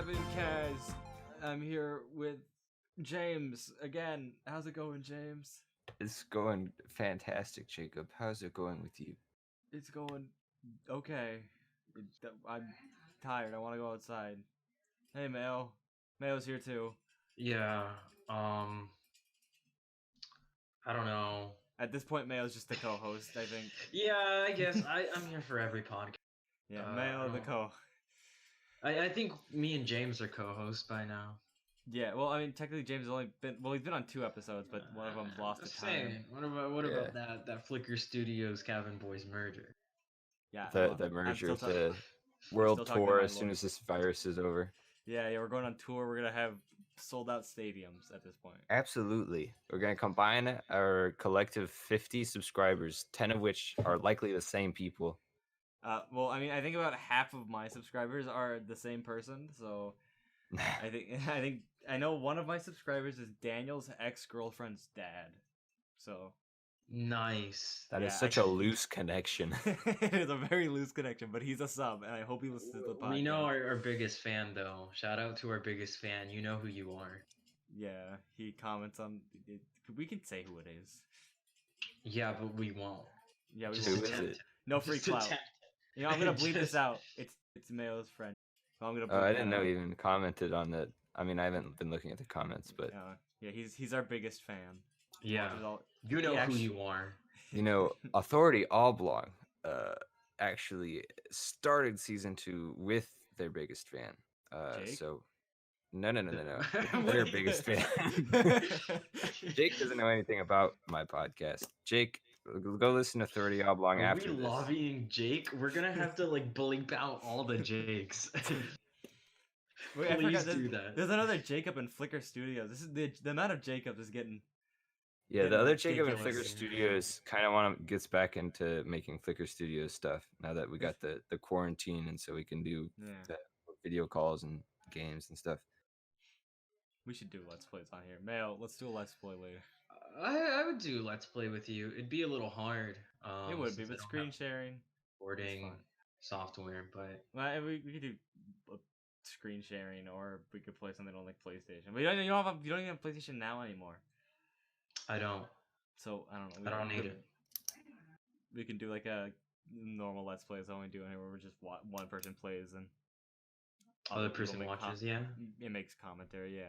CabinCast. I'm here with James again. How's it going, James? It's going fantastic, Jacob. How's it going with you? It's going okay. I'm tired. I want to go outside. Hey, Mayo. Mayo's here too. Yeah, um, I don't know. At this point, Mayo's just the co-host, I think. Yeah, I guess I'm here for every podcast. Yeah, I Mayo the don't- co. I think me and James are co-hosts by now. Yeah, well, I mean, technically, James has only been he's been on 2 episodes, but one of them's lost to Just time. saying, what about that FLiKKR Studios CabinBoys merger? Yeah, The merger, the world talking to tour my as soon lawyer. as this virus is over. Yeah, we're going on tour. We're gonna have sold out stadiums at this point. Absolutely. We're going to combine our collective 50 subscribers, 10 of which are likely the same people. Well, I mean, I think about half of my subscribers are the same person, so I know one of my subscribers is Daniel's ex-girlfriend's dad. So Nice. That is Yeah, such a loose connection. it is a very loose connection, but he's a sub, and I hope he listens to the podcast. We know our biggest fan, though. Shout out to our biggest fan. You know who you are. Yeah, he comments on. We can say who it is. Yeah, but we won't. Yeah, we Just won't. Who is it? No free Just clout. attempt. You know, I'm gonna bleep this Just- out. It's Mayo's friend. So I'm gonna. Oh, bleep I that didn't know out. he even commented on that. I mean, I haven't been looking at the comments, but Yeah, he's our biggest fan. Yeah, Watches all- you know he who actually- you are. you know, Authority Oblong actually started season 2 with their biggest fan. Jake? So no. Their biggest fan. Jake doesn't know anything about my podcast. Jake, go listen to 30 Oblong Are after we this. lobbying Jake? We're gonna have to like bleep out all the Jakes. Wait, I Please forgot, do that. There's another Jacob in FLiKKR Studios. This is the amount of Jacobs is getting. Yeah, the getting other Jacob and ridiculous. FLiKKR Studios kind of gets back into making FLiKKR Studios stuff now that we got the quarantine, and so we can do Yeah, the video calls and games and stuff. we should do Let's Plays on here. Mayo, let's do a Let's Play later. I would do Let's Play with you. It'd be a little hard. It would be, since I but don't screen have sharing. recording fine. software, but Well, we could do screen sharing, or we could play something on like PlayStation. But you don't even have PlayStation now anymore. I don't. So I don't know. I don't need it. We can do like a normal Let's Play. It's only doing it where we're just one person plays and Other people person make watches. Yeah, It makes commentary. Yeah.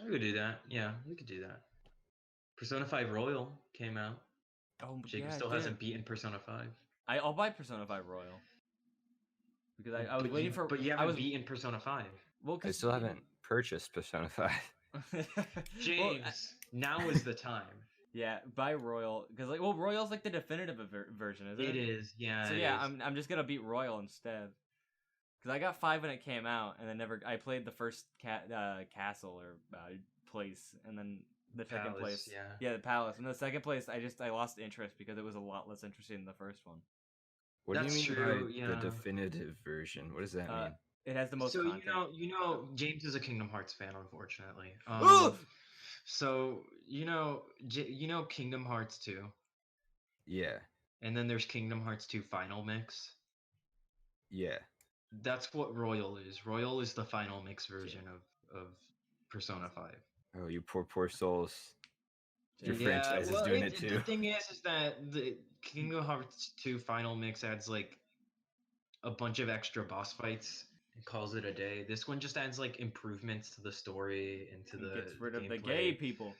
I could do that. Yeah, we could do that. Persona 5 Royal came out. Oh, Jacob yeah, still it hasn't did. beaten Persona 5. I'll buy Persona 5 Royal because I was But waiting you, for. But you haven't beaten Persona 5. Well, I still haven't purchased Persona 5. James, now is the time. Yeah, buy Royal because Royal's like the definitive version, isn't it? It is, yeah. So it yeah, is. I'm just gonna beat Royal instead. Cause I got 5 when it came out, and then I played the first castle or place, and then the second Palace, place. yeah. the palace, and the second place. I lost interest because it was a lot less interesting than the first one. What do That's you mean true, by yeah. the definitive version? What does that mean? It has the most So content. you know, James is a Kingdom Hearts fan, unfortunately. Ugh! So you know Kingdom Hearts 2, Yeah. and then there's Kingdom Hearts 2 Final Mix. Yeah. That's what Royal is. Royal is the Final Mix version of Persona 5. Oh, you poor souls. Your Yeah, franchise is well, doing it too. The thing is that the Kingdom Hearts 2 Final Mix adds like a bunch of extra boss fights and calls it a day. This one just adds like improvements to the story and to He the gets rid of the gameplay. gay people.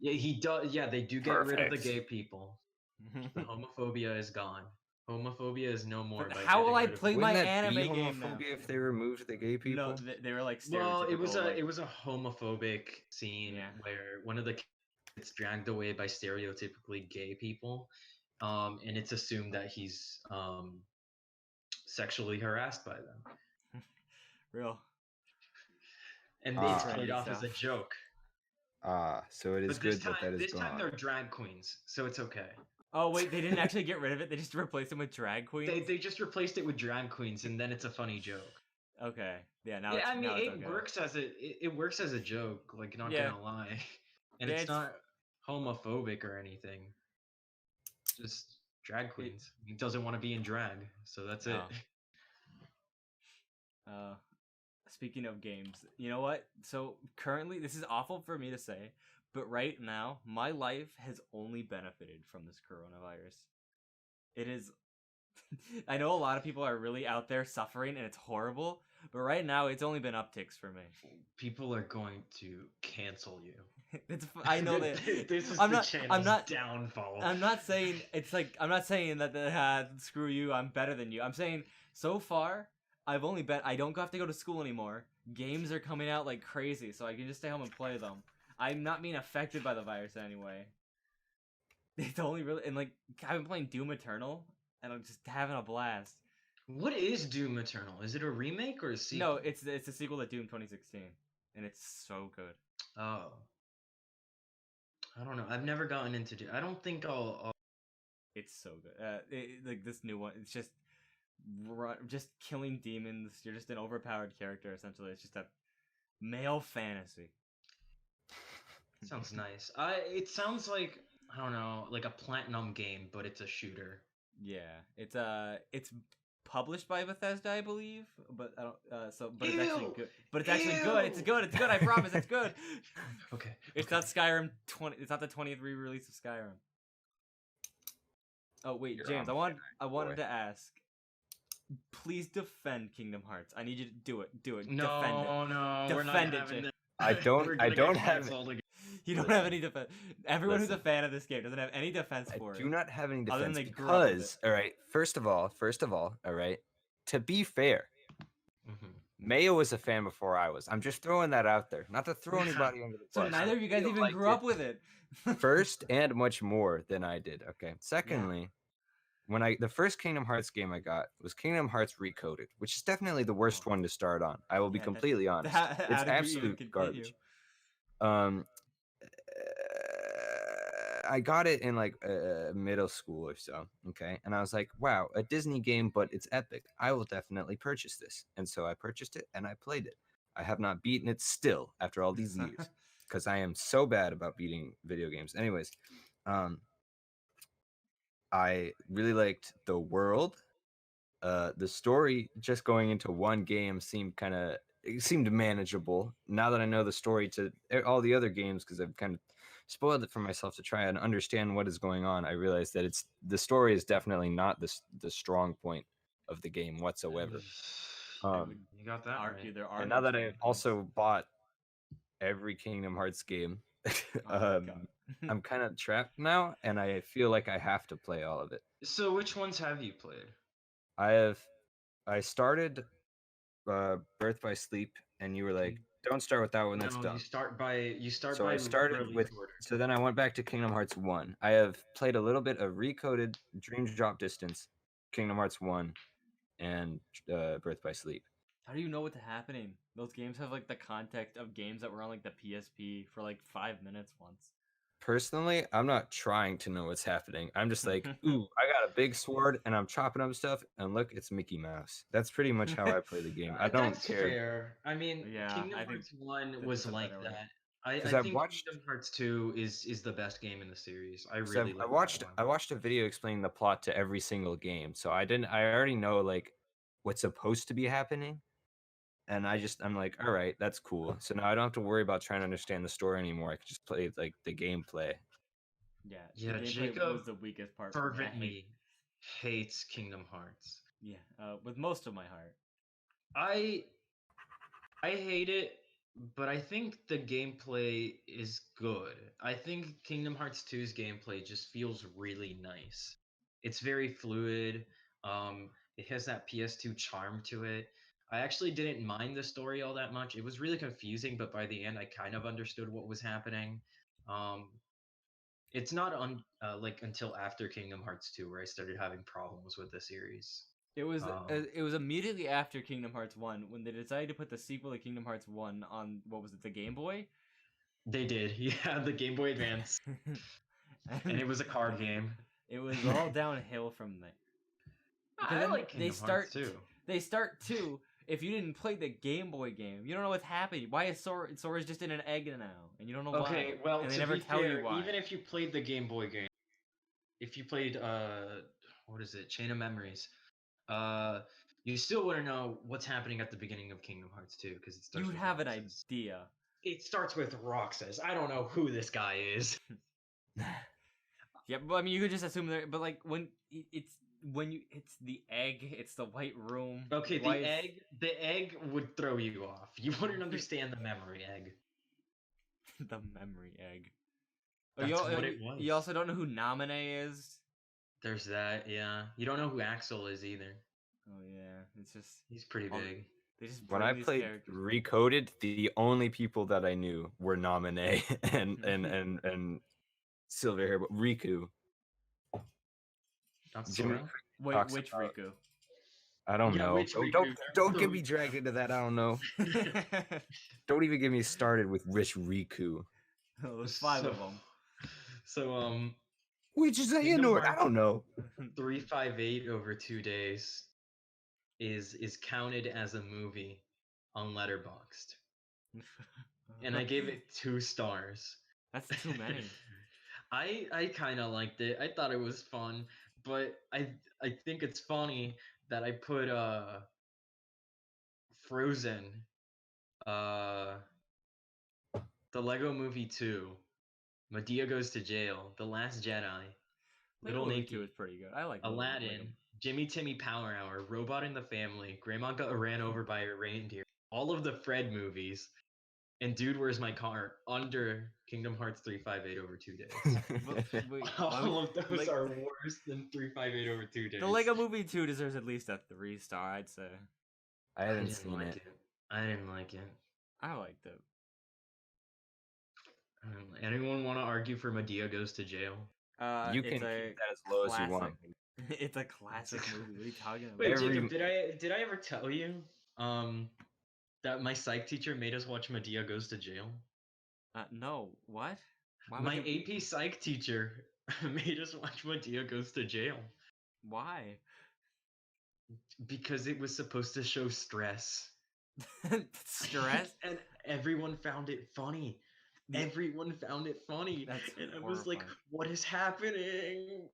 Yeah, he does. Yeah, they do get rid of the Perfect. gay people. The homophobia is gone. Homophobia is no more. But by how will I getting rid of play it. my Wouldn't that anime be game now? homophobia if they removed the gay people? No, they were like stereotypical. Well, it was like, a homophobic scene Yeah. where one of the kids gets dragged away by stereotypically gay people, and it's assumed that he's sexually harassed by them, real. and Ah. it's played Trendy off as a stuff. joke. So it is But good this time, that is this gone. time they're drag queens, so it's okay. Oh wait, they didn't actually get rid of it. They just replaced them with drag queens. They just replaced it with drag queens, and then it's a funny joke. Okay. Yeah. Now. Yeah, it's, I mean now it's it okay. works as it works as a joke, like not Yeah. gonna lie, and Yeah, it's it's- not homophobic or anything. Just drag queens. He doesn't want to be in drag, so that's it. Oh. Speaking of games, you know what? So currently, this is awful for me to say, but right now, my life has only benefited from this coronavirus. It is. I know a lot of people are really out there suffering, and it's horrible. But right now, it's only been upticks for me. People are going to cancel you. I know that. This is I'm the not. channel's I'm not. downfall. I'm not saying it's like. I'm not saying that screw you. I'm better than you. I'm saying so far, I've only bet I don't have to go to school anymore. Games are coming out like crazy, so I can just stay home and play them. I'm not being affected by the virus in any way. It's only really and like I've been playing Doom Eternal, and I'm just having a blast. What is Doom Eternal? Is it a remake or a sequel? No, it's a sequel to Doom 2016, and it's so good. Oh. I don't know. I've never gotten into Doom. I don't think I'll... It's so good. Like this new one, it's just just killing demons. You're just an overpowered character essentially. It's just a male fantasy. Sounds nice. It sounds like, I don't know, like a Platinum game, but it's a shooter. Yeah, it's published by Bethesda, I believe, but I don't. But it's Ew! actually good. But it's actually Ew! good. It's good. It's good. I promise. It's good. Okay. It's not Skyrim 20. It's not the 20th re-release of Skyrim. Oh wait, You're James, on I wanted boy. to ask. Please defend Kingdom Hearts. I need you to do it. Do it. No, defend it. no, we're not Defend it, having Jake. this. I don't- We're I gonna don't get have- canceled again. You don't Listen. have any defense. Everyone who's a Listen. fan of this game doesn't have any defense I for it. do not have any Other than defense they grew up with because, all right, first of all, all right, to be fair, Mhm. Mayo was a fan before I was. I'm just throwing that out there, not to throw anybody under the So bus. neither of you guys Mayo even liked grew it up with it. first and much more than I did. Okay. Secondly, when the first Kingdom Hearts game I got was Kingdom Hearts Recoded, which is definitely the worst one to start on. I will be Yeah, completely honest. how It's did you even absolute continue? garbage. I got it in like middle school or so, okay? And I was like, wow, a Disney game, but it's epic. I will definitely purchase this. And so I purchased it and I played it. I have not beaten it still after all these years because I am so bad about beating video games. Anyways, I really liked the world. The story just going into one game seemed manageable. Now that I know the story to all the other games, because I've kind of spoiled it for myself to try and understand what is going on, I realized that the story is definitely not the strong point of the game whatsoever. You got that Argue right. there are And no now that strong I've points. also bought every Kingdom Hearts game, Oh my God. I'm kind of trapped now, and I feel like I have to play all of it. So which ones have you played? I started Birth by Sleep, and you were like, "Don't start with that one. That's No, dumb." you start by So I started literally with. order. So then I went back to Kingdom Hearts 1. I have played a little bit of Recoded, Dreams Drop Distance, Kingdom Hearts 1, and Birth by Sleep. How do you know what's happening? Those games have like the context of games that were on like the PSP for like 5 minutes once. Personally, I'm not trying to know what's happening. I'm just like, ooh, I got a big sword and I'm chopping up stuff, and look, it's Mickey Mouse. That's pretty much how I play the game. I don't That's care. fair. I mean, Yeah, Kingdom I think Hearts 1 that's was a like better way. that. I 'Cause I've think watched- Kingdom Hearts 2 is the best game in the series. I So really I like watched that one. I watched a video explaining the plot to every single game, so I already know like what's supposed to be happening, and I'm like, all right, that's cool. So now I don't have to worry about trying to understand the story anymore. I can just play like the gameplay. Yeah, Yeah, the gameplay Jacob was the weakest part for me. I hate- fervently hates Kingdom Hearts. Yeah, with most of my heart. I hate it, but I think the gameplay is good. I think Kingdom Hearts 2's gameplay just feels really nice. It's very fluid. It has that PS2 charm to it. I actually didn't mind the story all that much. It was really confusing, but by the end, I kind of understood what was happening. Um, it's not like until after Kingdom Hearts 2 where I started having problems with the series. It was immediately after Kingdom Hearts 1 when they decided to put the sequel to Kingdom Hearts 1 on what was it, the Game Boy? They did, yeah, the Game Boy Advance, and it was a card game. It was all downhill from there. Because I then like Kingdom Hearts too. They start too. If you didn't play the Game Boy game, you don't know what's happening. Why is Sora's just in an egg now, and you don't know why. Okay, well, and they to never be tell fair, you why. even if you played the Game Boy game, if you played what is it, Chain of Memories, You still wouldn't know what's happening at the beginning of Kingdom Hearts 2 because it starts You'd with have an Roxas. idea. It starts with Roxas. I don't know who this guy is. Yeah, but I mean, you could just assume there. But like it's the egg, it's the white room. Okay, Why the egg would throw you off. You wouldn't understand the memory egg. the memory egg. That's what it was. You also don't know who Naminé is. There's that, yeah. You don't know who Axel is either. Oh yeah, it's just He's pretty all- big. They just When bring I these played characters. Recoded, the only people that I knew were Naminé and Silverhair, but Riku. Not Jimmy Sora. Wait, talks which about- Riku? I don't Yeah, know. which Don't Riku? don't get me dragged into that. I don't know. Don't even get me started with Rich Riku. There's 5 of them. So Which is a Kingdom Xehanort? I Hearts- don't know. 358 over 2 days is counted as a movie on Letterboxd. And I gave it 2 stars. That's too many. I kind of liked it. I thought it was fun, but I think it's funny that I put Frozen, uh the Lego Movie 2, Medea Goes to Jail, The Last Jedi, Lego Little Movie Nicky, 2 is pretty good. I like Aladdin, Lego. Jimmy Timmy Power Hour, Robot in the Family, Grandma Got Ran Over by a Reindeer, all of the Fred movies, and Dude, Where's My Car under Kingdom Hearts 358 over 2 days. But, wait, All of those like, are worse than 358 over 2 days. the Lego Movie 2 deserves at least a 3-star, I'd say. I I haven't didn't seen like it. it. I didn't like it. I liked it. Anyone want to argue for Medea Goes to Jail? You can It's keep a that as low as you want. classic. It's a classic movie. What are you talking about? Wait, Every- Jacob, did I ever tell you that my psych teacher made us watch Medea Goes to Jail? No. What? Why My would you? AP psych teacher made us watch Medea Goes to Jail Why? because it was supposed to show stress. Stress? And everyone found it funny. The- Everyone found it funny. That's And I was like, horrifying. what is happening?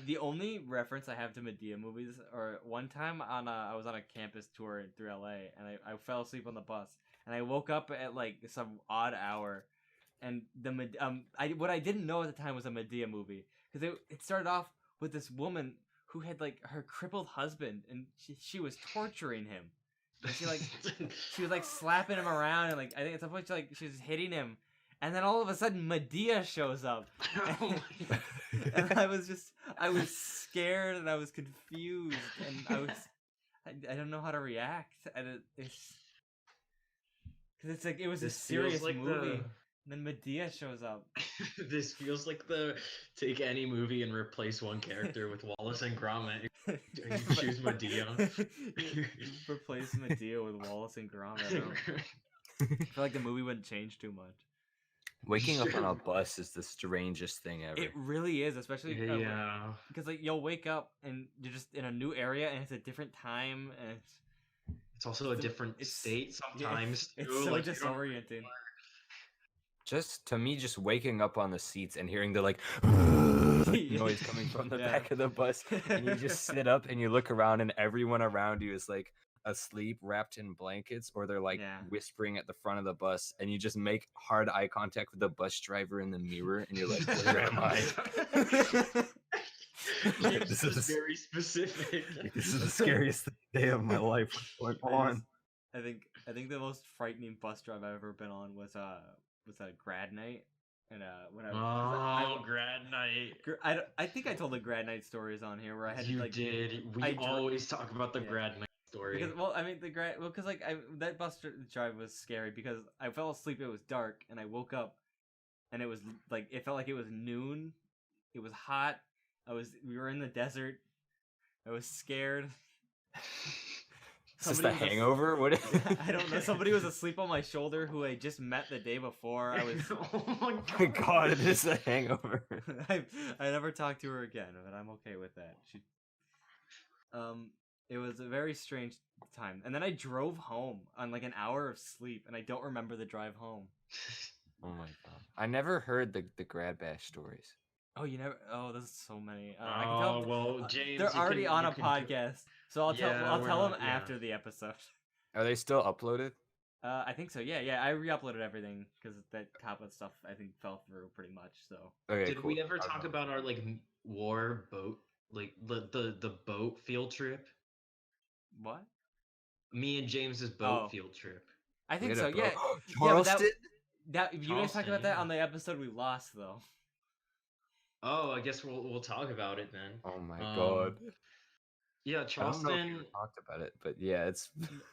The only reference I have to Medea movies, or one time I was on a campus tour through LA, and I fell asleep on the bus, and I woke up at like some odd hour, and what I didn't know at the time was a Medea movie, because it started off with this woman who had like her crippled husband, and she was torturing him, and she was like slapping him around, and like I think at some point she was hitting him. And then all of a sudden, Medea shows up, and I was scared and I was confused, and I don't know how to react, and it's because it's like it was a serious like movie, and then Medea shows up. This feels like the take any movie and replace one character with Wallace and Gromit. And you choose Medea. You replace Medea with Wallace and Gromit. I feel like the movie wouldn't change too much. Waking up on a bus is the strangest thing ever. It really is, especially Yeah. because like you'll wake up and you're just in a new area and it's a different time and It's also a different state sometimes. It's too. so Like, you don't- disorienting. Just to me, just waking up on the seats and hearing the like noise coming from the Yeah. back of the bus, and you just sit up and you look around, and everyone around you is like asleep, wrapped in blankets, or they're like Yeah. whispering at the front of the bus, and you just make hard eye contact with the bus driver in the mirror, and you're like, "Where am I?" This is very specific. This is the scariest day of my life. What's going on? I think the most frightening bus drive I've ever been on was a grad night, and when grad night. I think I told the grad night stories on here where I had You like did. We I dr- always talk about the Yeah. grad night story. because well I mean because like that bus drive was scary because I fell asleep, it was dark, and I woke up and it was like it felt like it was noon, it was hot, we were in the desert, I was scared. Is this the Somebody was hangover? What? I don't know. Somebody was asleep on my shoulder who I just met the day before. I was. Oh my My God, it is a hangover. I never talked to her again, but I'm okay with that. It was a very strange time, and then I drove home on like an hour of sleep, and I don't remember the drive home. Oh my God, I never heard the grad bash stories. Oh, you never? Oh, there's so many. I can tell. well, James, They're you already can- on you a can podcast. So I'll Yeah, we're tell him not- yeah. after the episode. Are they still uploaded? I think so. Yeah. I re-uploaded everything because that Kappa stuff I think fell through pretty much. So Okay, Did cool. we ever I'll talk go. about our like war boat, like the boat field trip? what? Me and James's Oh. boat field trip. I We think had so. a Yeah. boat- Yeah, but Charleston? that you guys talked Charleston, about that yeah. on the episode we lost though. Oh, I guess we'll talk about it then. Oh my god. Yeah, I don't know if you Charleston. talked about it, but yeah, it's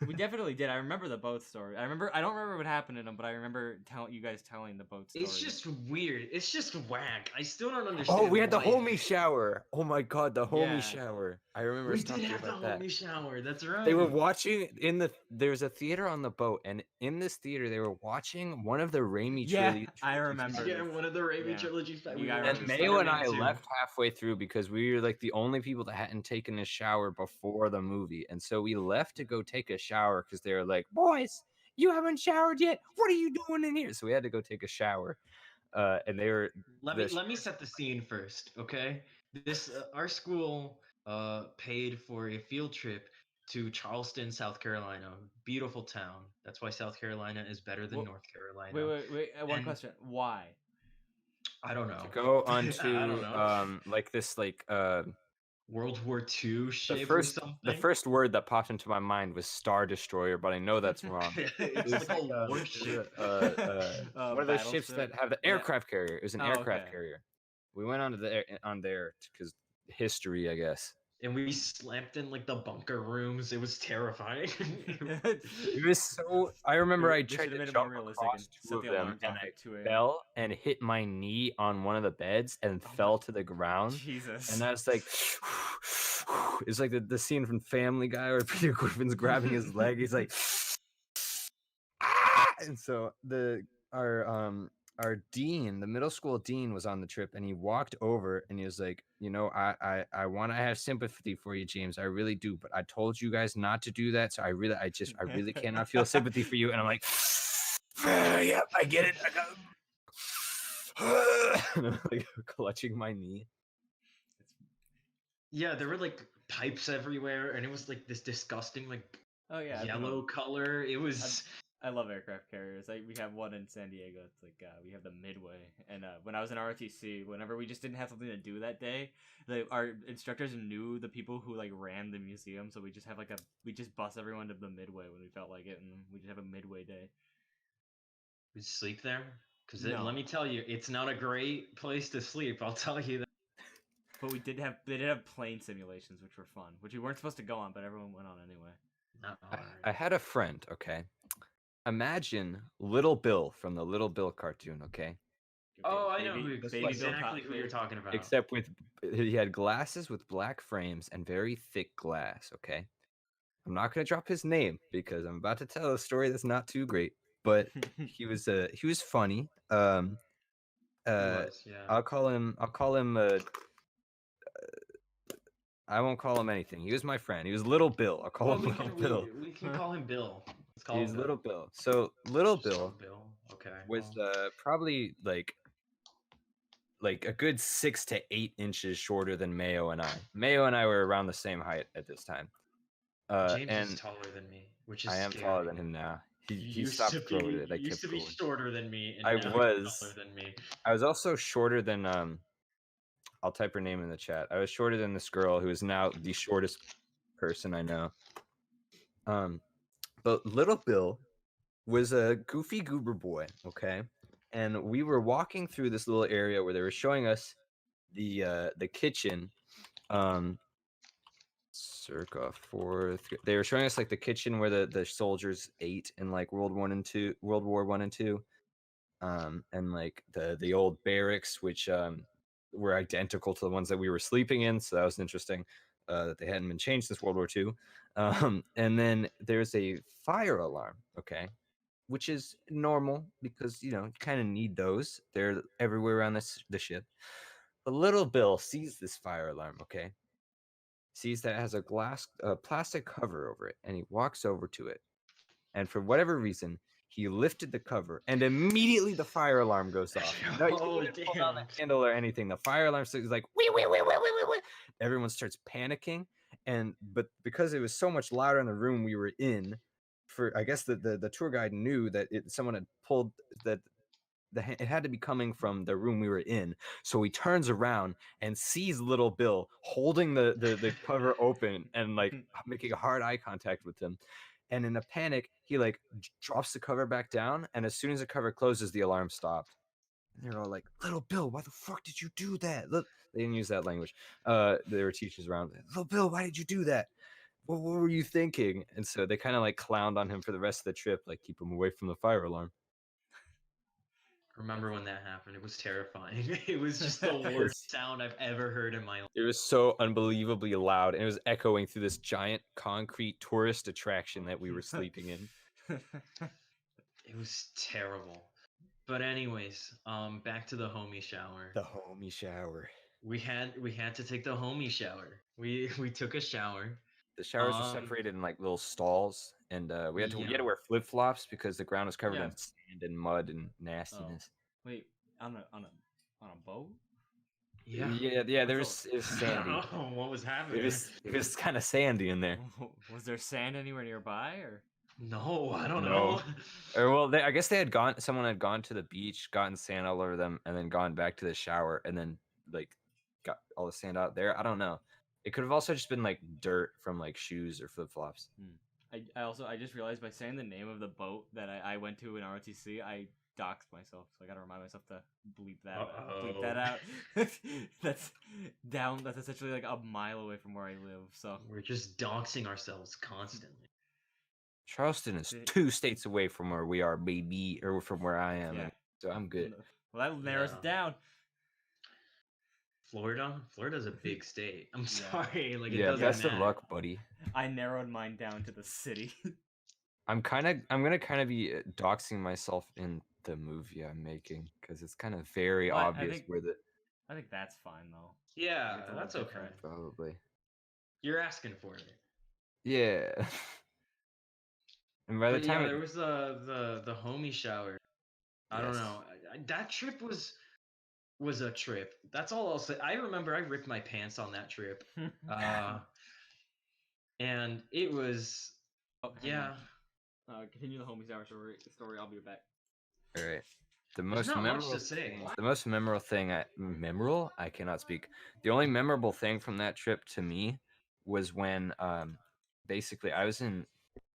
We definitely did. I remember the boat story. I don't remember what happened in them, but I remember you guys telling the boat story. It's just weird. It's just whack. I still don't understand. Oh, we had the why- homie shower. Oh my god, the homie Yeah. shower. I remember We us did talking have the about that. homie shower. That's right. They were watching there's a theater on the boat, and in this theater they were watching one of the Raimi Yeah, trilogy. I remember. Yeah, one of the Raimi Yeah. trilogy. You We got were it. And watching Mayo and I Spider-Man 2. left halfway through because we were like the only people that hadn't taken a shower before the movie. And so we left to go take a shower because they were like, boys, you haven't showered yet. What are you doing in here? So we had to go take a shower. And they were Let me set the scene first, okay? This our school paid for a field trip to Charleston, South Carolina. Beautiful town. That's why South Carolina is better than Well, North Carolina. Wait. One And- question. Why? I don't know. to go I onto don't know. like this World War II ship the or first something. the first word that popped into my mind was Star Destroyer, but I know that's wrong. It's It was like a like, warship. one of those ships that battleship? have the Yeah. aircraft carrier. It was an Oh, aircraft okay. carrier. We went on there because history, I guess. And we slept in like the bunker rooms. It was terrifying. It was so. I remember I They tried should've to made it jump more realistic across and two set of the them, alarms and off I at 2 a.m. fell and hit my knee on one of the beds and Oh my- fell to the ground. Jesus. And I was like, it's like the scene from Family Guy where Peter Griffin's grabbing his leg. He's like, ah! And so our dean, the middle school dean, was on the trip, and he walked over and he was like, I want to have sympathy for you, James. I really do, but I told you guys not to do that, so I really cannot feel sympathy for you. And I'm like, yep, I get it. And I'm like clutching my knee. Yeah, there were like pipes everywhere, and it was like this disgusting like Oh yeah. I've been yellow on- color. It was I love aircraft carriers. We have one in San Diego. It's like we have the Midway. And when I was in ROTC, whenever we just didn't have something to do that day, our instructors knew the people who like ran the museum, so we just have we just bus everyone to the Midway when we felt like it, and we just have a Midway day. we sleep there because No. let me tell you, it's not a great place to sleep. I'll tell you that. But they did have plane simulations, which were fun, which we weren't supposed to go on, but everyone went on anyway. Not I alright. had a friend, okay? Imagine Little Bill from the Little Bill cartoon, okay? Oh, I know Baby who, Bill exactly who you're Cosby. talking about. Except he had glasses with black frames and very thick glass, okay? I'm not going to drop his name because I'm about to tell a story that's not too great, but he was funny. He was, yeah. I'll call him I won't call him anything. He was my friend. He was Little Bill. I'll call Well, him Little Bill. we can call him Bill. Let's call He's him Little Bill. So Little Just call Bill him Bill. Okay. was well, probably like a good 6 to 8 inches shorter than Mayo and I. Mayo and I were around the same height at this time. James And is taller than me, which is I am scary. taller than him now. You He used stopped to growing be, it. I you used kept to be going. shorter than me, and I now you're was. taller than me. I was also shorter than I'll type her name in the chat. I was shorter than this girl who is now the shortest person I know. But Little Bill was a goofy goober boy, okay? And we were walking through this little area where they were showing us the kitchen. Circa fourth. They were showing us like the kitchen where the soldiers ate in like World War One and Two. And like the old barracks, which were identical to the ones that we were sleeping in. So that was interesting that they hadn't been changed since World War II. And then there's a fire alarm, okay, which is normal because you kind of need those. They're everywhere around the ship. But Little Bill sees this fire alarm, okay, sees that it has a plastic cover over it, and he walks over to it. And for whatever reason, he lifted the cover, and immediately the fire alarm goes off. No, he Oh, didn't pull down the damn. handle or anything. The fire alarm is like, wee, wee, wee, wee, wee, wee, wee. Everyone starts panicking, but because it was so much louder in the room we were in, I guess the tour guide knew that someone had pulled that. It had to be coming from the room we were in. So he turns around and sees little Bill holding the cover open and like making a hard eye contact with him. And in a panic, he like drops the cover back down. And as soon as the cover closes, the alarm stopped. And they're all like, "Little Bill, why the fuck did you do that?" Look, they didn't use that language. There were teachers around. "Little Bill, why did you do that? What were you thinking?" And so they kind of like clowned on him for the rest of the trip, like keep him away from the fire alarm. Remember when that happened? It was terrifying. It was just the worst sound I've ever heard in my life. It was so unbelievably loud, and it was echoing through this giant concrete tourist attraction that we were sleeping in. It was terrible. But anyways, back to the homie shower. The homie shower. We had to take the homie shower. We took a shower. The showers were separated in like little stalls, and we had to wear flip flops because the ground was covered in sand and mud and nastiness. Oh. Wait, on a boat? Yeah. There was it was sandy. Oh, what was happening? It was kind of sandy in there. Was there sand anywhere nearby, or? No, I don't know. Or well, I guess someone had gone to the beach, gotten sand all over them, and then gone back to the shower, and then like got all the sand out there. I don't know. It could have also just been like dirt from like shoes or flip flops. I just realized by saying the name of the boat that I went to in ROTC, I doxed myself, so I gotta remind myself to bleep that out. That's essentially like a mile away from where I live, so we're just doxing ourselves constantly. Charleston is 2 states away from where we are, baby, or from where I am, so I'm good. Well, that narrows it down. Florida's a big state. I'm sorry, like best of luck, buddy. I narrowed mine down to the city. I'm gonna kind of be doxing myself in the movie I'm making because it's kind of very obvious where the. I think that's fine though. Yeah, that's okay. Probably. You're asking for it. Yeah. And by the time there was the homie shower. I don't know. That trip was a trip. That's all I'll say. I remember I ripped my pants on that trip. And it was continue the homie shower story. I'll be back. All right. The most memorable thing I cannot speak. The only memorable thing from that trip to me was when basically I was in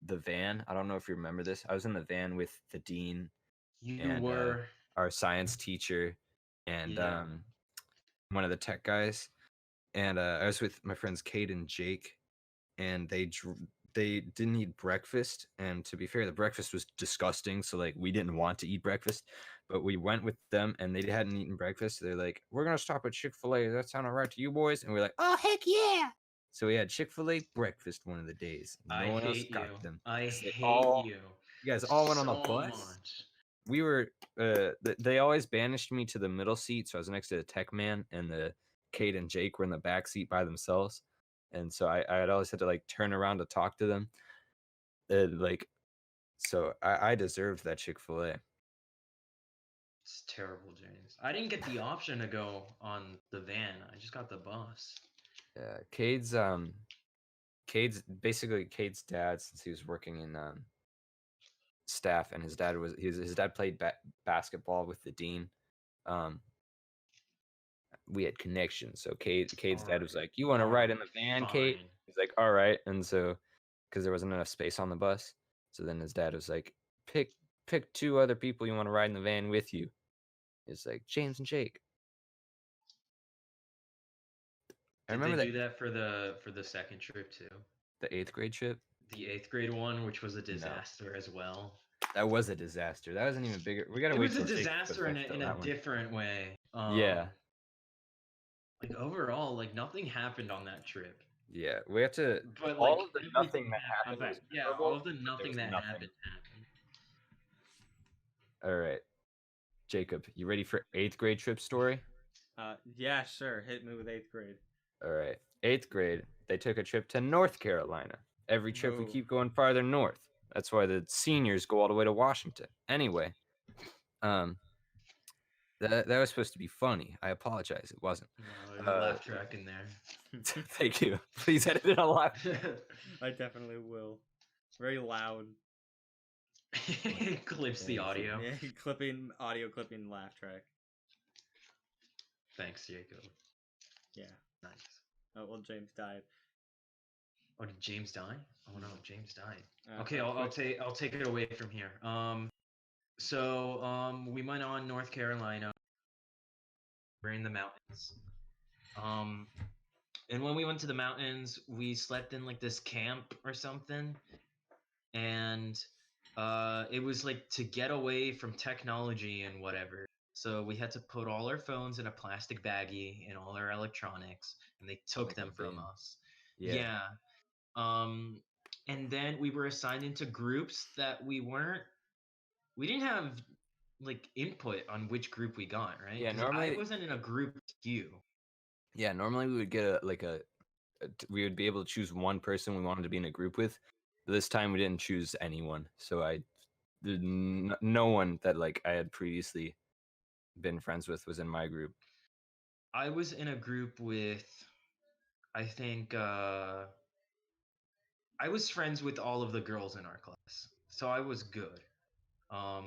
the van. I don't know if you remember this. I was in the van with the dean and our science teacher and one of the tech guys. And I was with my friends Kate and Jake, and they didn't eat breakfast. And to be fair, the breakfast was disgusting. So like we didn't want to eat breakfast, but we went with them and they hadn't eaten breakfast. They're like, "We're going to stop at Chick-fil-A. Does that sound all right to you boys?" And we're like, "Oh, heck yeah." So we had Chick-fil-A breakfast one of the days. No one else got them. I hate you. You guys all went on the bus. We were they always banished me to the middle seat, so I was next to the tech man, and the Kate and Jake were in the back seat by themselves. And so I had always had to like turn around to talk to them. So I deserved that Chick-fil-A. It's terrible, James. I didn't get the option to go on the van. I just got the bus. Yeah, Cade's dad, since he was working in staff, and his dad played basketball with the dean. We had connections, so Cade's dad was like, "You want to ride in the van, Kate?" He's like, "All right." And so, because there wasn't enough space on the bus, so then his dad was like, "Pick 2 other people you want to ride in the van with you." It's like James and Jake. Did they do that for the second trip too? The 8th grade trip? The 8th grade one, which was a disaster as well. That was a disaster. That was an even bigger. We gotta wait. It was a disaster in a different way. Like overall, like nothing happened on that trip. Yeah, we have to. But all of the nothing that happened. All of the nothing that happened. All right, Jacob, you ready for 8th grade trip story? Yeah, sure. Hit me with 8th grade. All right, 8th grade. They took a trip to North Carolina. Every trip we keep going farther north. That's why the seniors go all the way to Washington. Anyway, That was supposed to be funny. I apologize. It wasn't. No, there's a laugh track in there. Thank you. Please edit it a lot. I definitely will. Very loud. It clips the audio. Yeah, audio clipping laugh track. Thanks, Jacob. Yeah. Nice. Oh well, James died. Oh, did James die? Oh no, James died. Uh, Okay, I'll take it away from here. So we went on North Carolina. We're in the mountains. And when we went to the mountains, we slept in like this camp or something, and it was like to get away from technology and whatever. So we had to put all our phones in a plastic baggie and all our electronics, and they took Like a them from bin. us. Yeah. Yeah. And then we were assigned into groups that we didn't have like input on which group we got, right? Yeah, 'Cause normally- I wasn't in a group with you. Yeah, normally we would get we would be able to choose one person we wanted to be in a group with. But this time we didn't choose anyone. So no one that like I had previously been friends with was in my group. I was in a group with, I think, I was friends with all of the girls in our class, so I was good. Yeah.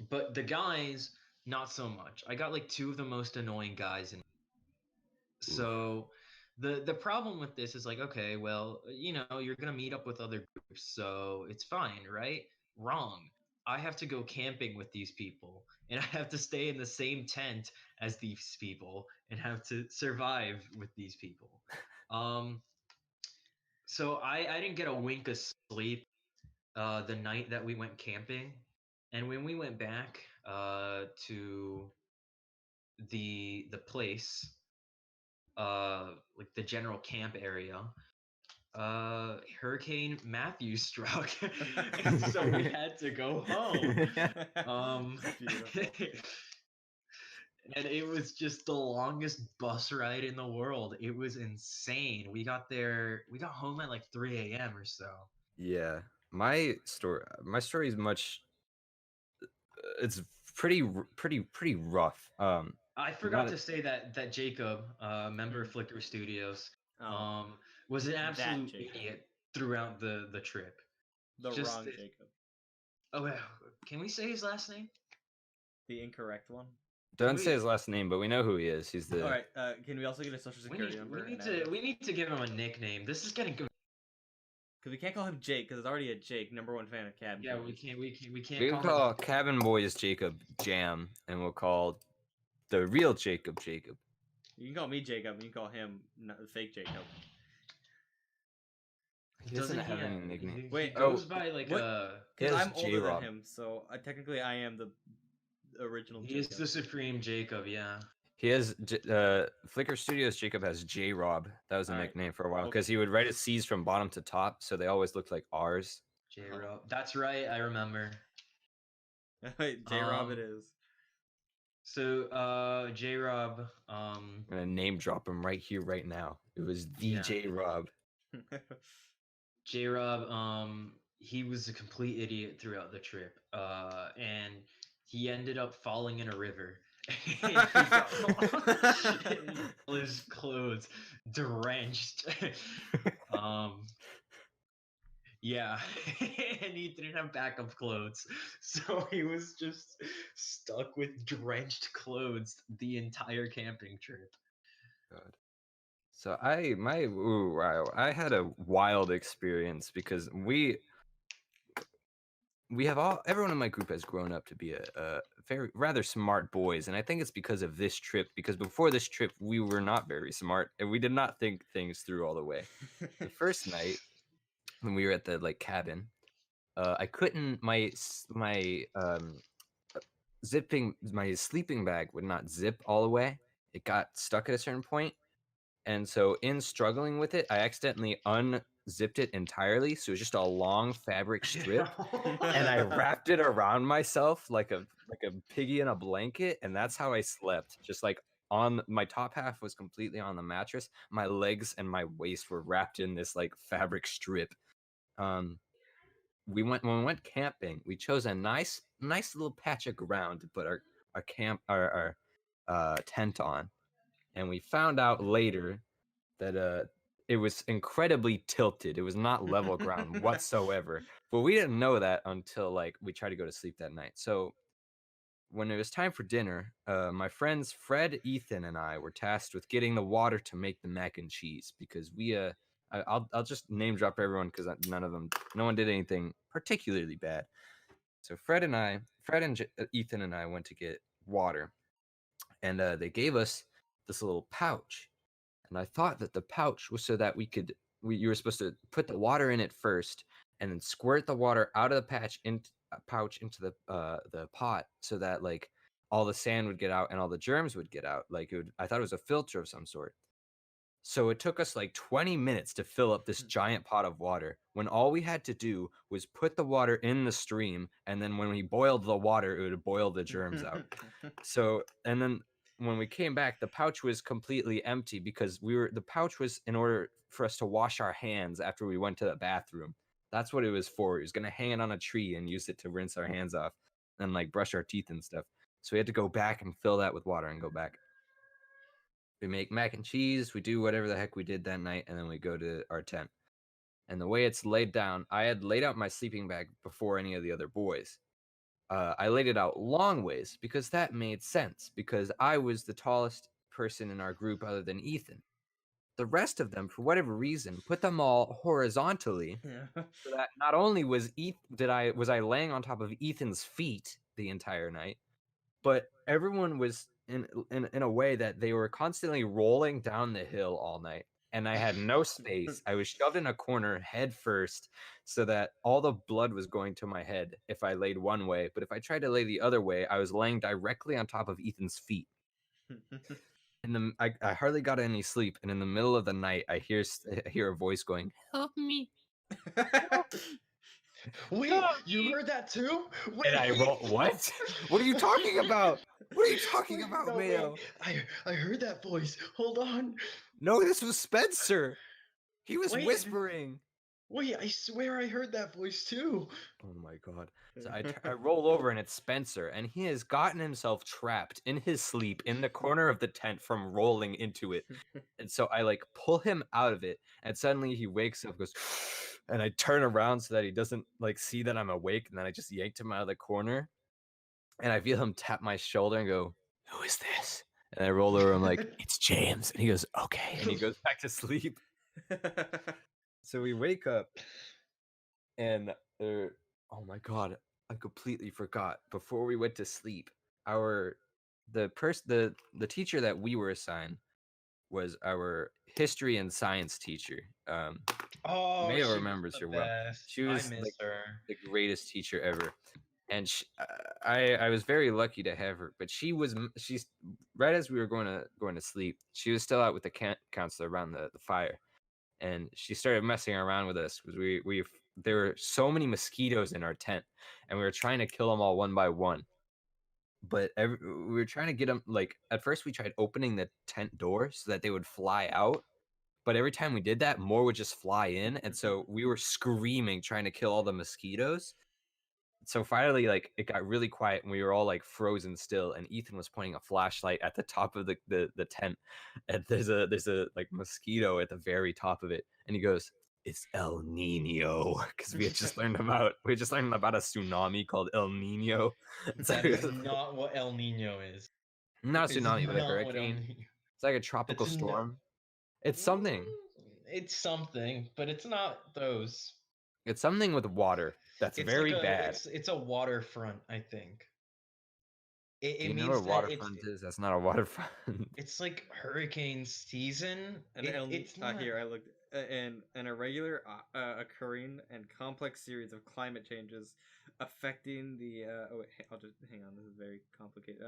But the guys, not so much. I got like two of the most annoying guys in. So the problem with this is like, okay, well, you're gonna meet up with other groups, so it's fine, right? Wrong. I have to go camping with these people, and I have to stay in the same tent as these people, and have to survive with these people. Um, so I didn't get a wink of sleep the night that we went camping, and when we went back to the place, like the general camp area, Hurricane Matthew struck, and so we had to go home. Beautiful. And it was just the longest bus ride in the world. It was insane. We got home at like 3 a.m. or so. Yeah. My story is much it's pretty rough. I forgot Not to say that Jacob, member of FLiKKR Studios, Oh, was an that absolute Jacob. idiot throughout the trip. The Just wrong the- Jacob. Oh, can we say his last name? The incorrect one. don't we- say his last name, but we know who he is. He's the All right. Can we also get a social security number? We need to give him a nickname. This is getting good. Because we can't call him Jake because it's already a Jake, number one fan of Cabin. Yeah, we Boys. can't we call can call CabinBoys Jacob Jam, and we'll call the real Jacob Jacob. You can call me Jacob, and you can call him fake Jacob. He doesn't have any He nickname. Wait, goes by like what? Because He has I'm older J-Rob. than him, so technically I am the original he is Jacob. the supreme Jacob. Yeah. He has FLiKKR Studios. Jacob has J-Rob. That was a Alright. nickname for a while Okay. because he would write his C's from bottom to top, so they always looked like R's. J-Rob. That's right. I remember. J-Rob it is. So J-Rob. I'm gonna name drop him right here, right now. It was the Yeah. J-Rob. J-Rob, he was a complete idiot throughout the trip. And he ended up falling in a river. And he got all his clothes drenched. Yeah, and he didn't have backup clothes, so he was just stuck with drenched clothes the entire camping trip. God. So I had a wild experience because we have everyone in my group has grown up to be a very rather smart boys, and I think it's because of this trip. Because before this trip, we were not very smart, and we did not think things through all the way. The first night when we were at the cabin, I couldn't my sleeping bag would not zip all the way. It got stuck at a certain point. And so in struggling with it, I accidentally unzipped it entirely. So it was just a long fabric strip. And I wrapped it around myself like a piggy in a blanket. And that's how I slept. Just like on my top half was completely on the mattress. My legs and my waist were wrapped in this fabric strip. When we went camping, we chose a nice little patch of ground to put tent on, and we found out later that it was incredibly tilted. It was not level ground whatsoever. But we didn't know that until like we tried to go to sleep that night. So when it was time for dinner, my friends Fred, Ethan, and I were tasked with getting the water to make the mac and cheese because I'll just name drop everyone because no one did anything particularly bad. So Fred and Ethan and I went to get water, and they gave us this little pouch, and I thought that the pouch was so that you were supposed to put the water in it first, and then squirt the water out of the pouch into the pot, so that like all the sand would get out and all the germs would get out. I thought it was a filter of some sort. So it took us like 20 minutes to fill up this giant pot of water when all we had to do was put the water in the stream, and then when we boiled the water, it would boil the germs out. So, and then when we came back, the pouch was completely empty because the pouch was in order for us to wash our hands after we went to the bathroom. That's what it was for. It was going to hang it on a tree and use it to rinse our hands off and like brush our teeth and stuff. So we had to go back and fill that with water and go back. We make mac and cheese. We do whatever the heck we did that night, and then we go to our tent. And the way it's laid down, I had laid out my sleeping bag before any of the other boys. I laid it out long ways because that made sense, because I was the tallest person in our group other than Ethan. The rest of them, for whatever reason, put them all horizontally, so that not only was I laying on top of Ethan's feet the entire night, but everyone was in a way that they were constantly rolling down the hill all night, and I had no space. I was shoved in a corner head first, so that all the blood was going to my head if I laid one way, but if I tried to lay the other way, I was laying directly on top of Ethan's feet. And I hardly got any sleep, and in the middle of the night, I hear a voice going, "Help me!" Wait, you heard that too? Wait, And I roll. What? What are you talking about? What are you talking wait, about, no, Mayo? wait. I heard that voice. Hold on. No, this was Spencer. He was Wait. whispering. Wait, I swear I heard that voice too. Oh my god. So I roll over, and it's Spencer, and he has gotten himself trapped in his sleep in the corner of the tent from rolling into it. And so I like pull him out of it, and suddenly he wakes up, goes, and I turn around so that he doesn't like see that I'm awake, and then I just yanked him out of the corner, and I feel him tap my shoulder and go, "Who is this?" And I roll over, I'm like, "It's James." And he goes, "Okay." And he goes back to sleep. So we wake up, and oh my god, I completely forgot. Before we went to sleep, the teacher that we were assigned was our history and science teacher. Oh, Mayo she remembers was her the well. best. She I was miss like her. the greatest teacher ever, and I was very lucky to have her. But she's right as we were going to sleep, she was still out with the counselor around the fire, and she started messing around with us because there were so many mosquitoes in our tent, and we were trying to kill them all one by one. But we were trying to get them, like, at first we tried opening the tent door so that they would fly out, but every time we did that, more would just fly in, and so we were screaming trying to kill all the mosquitoes. So finally, like, it got really quiet, and we were all like frozen still, and Ethan was pointing a flashlight at the top of the tent, and there's a like mosquito at the very top of it, and he goes, "It's El Nino," because we had just learned about a tsunami called El Nino. So That is not what El Nino is. not a It's tsunami, but a not what El hurricane. Nino. It's like a tropical It's storm. It's something. It's something, but it's not those. It's something with water that's It's very like bad. it's a waterfront, I think. Do It you know what a means that waterfront is? That's not a waterfront. it's like hurricane season. It's not. Here I looked an irregular occurring and complex series of climate changes affecting the oh wait, I'll just hang on, this is very complicated.